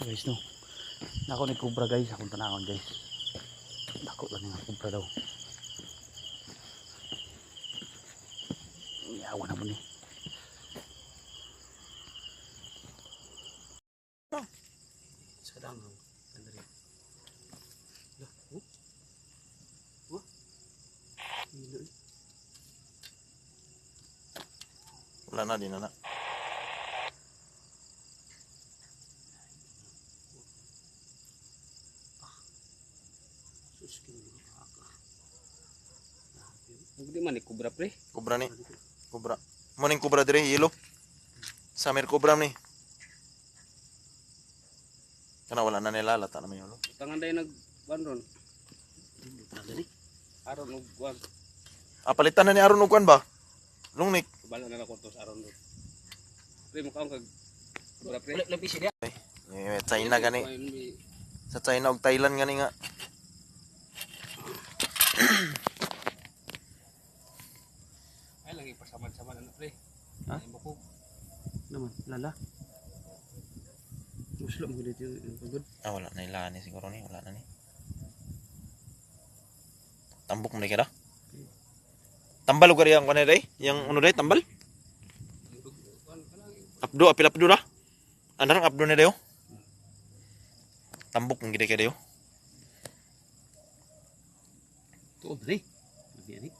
Guys no. Nako ni kubra guys, akong tanawon guys. Nako lang nga kubra daw. Yawa na mo ni. Sadang ang kandari. Lah, oh. Wah. Hilo. Wala na din na. Hindi man ni kubra pre. Kubra ni. Kubra. Morning kubra dire yelo. Samir kubra ni. Kana wala na nila lata na mayo. Tangan day nag-bandron. Aron og kuan. Palitan na ni aron og kuan ba? Lungnik. Bala na ko to sa aron. Pre mo kaon kag kubra pre. Labi siya. China gani. Sa China ug Thailand gani nga. Ay lagi pasaman-saman ano pre. Ha? Ay buko. Naman lala. Muslo mo dito yung pagod. Wala na ila ni siguro ni, wala na ni. Tambok mo ni kada. Tambal lugar yang kuan day, yang ano day tambal? Abdo apil abdo ra. Andarang abdo ni dayo. Tambok mo gid kay dayo. Tuod pre. Lagi ani.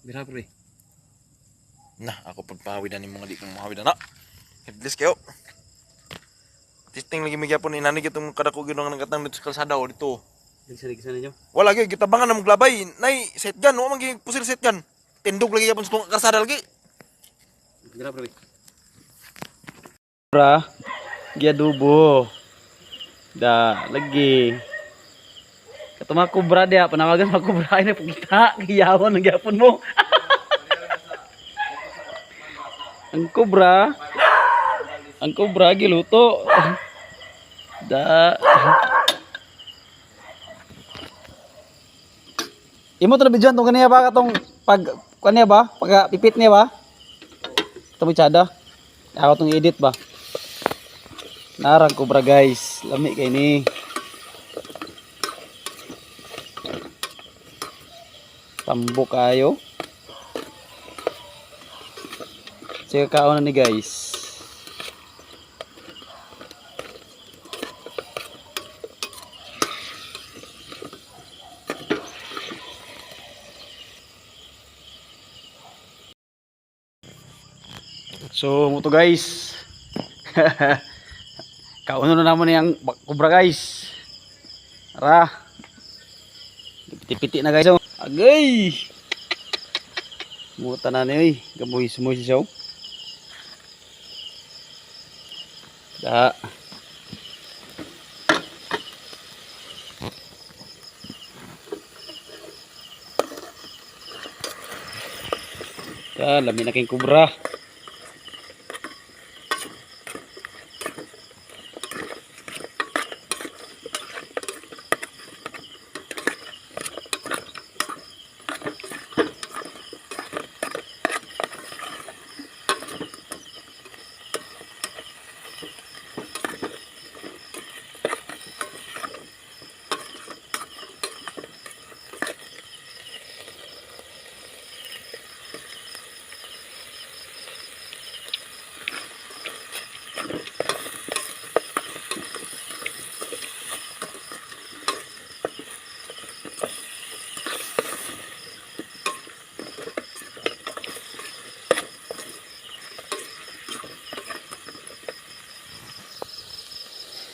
Bira pre. Nah, ako pagpahawid na ni mga di kong mahawid na. Headless kayo. Testing lagi magyapon inani kitong kadako ginong nang katang dito sa kalsada o dito. Dili sa ninyo. Wala gyud gitabangan na maglabay. Nay set gun, wa man gyud pusil set gun. Tindog lagi yapon sa kalsada lagi. Bira pre. Bra. Giadubo. Da lagi. Katuma kubra dia, panawagan sa kubra ini pagkita, giyawon ang gyapon mo. Ang kubra giluto. Da. Imo to na bidyon tong kaniya ba katong pag kaniya ba? Pag pipit niya ba? Ito may tsada. Ako tong edit ba? Narang kubra guys. Lami kay ni. Tambok kayo. Sige kaon na ni guys. So mo to guys. Kaon na naman yang kubra guys. Tara. Piti-piti na guys. Agay. Muta na ni gamoy-sumoy siya. Da. Lamin na kayong kubra.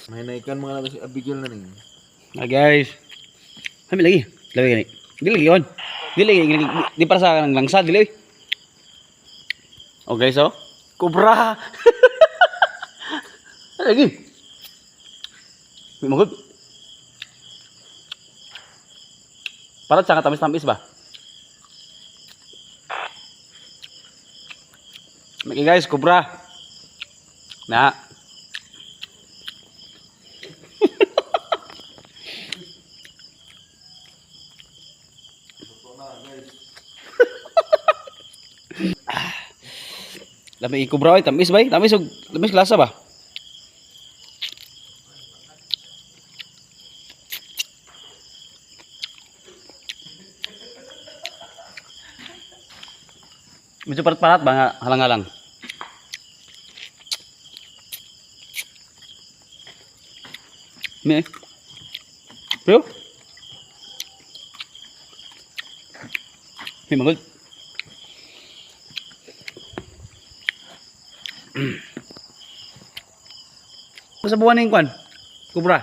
May naikan mga nabas Abigail na ning. Guys. Kami lagi. Lagi gani. Dili lagi on. Dili lagi. Di para sa kanang langsa dili. Oh guys oh. Kubra. Lagi. Magod. Para sangat tamis-tamis ba? Okay guys, kubra. Nah. Lami kubra ay tamis bay, tamis og tamis klasa ba? Medyo parat-parat ba nga halang-halang. May. Bro. May magod. Sa buwan ng kwan? Kubra.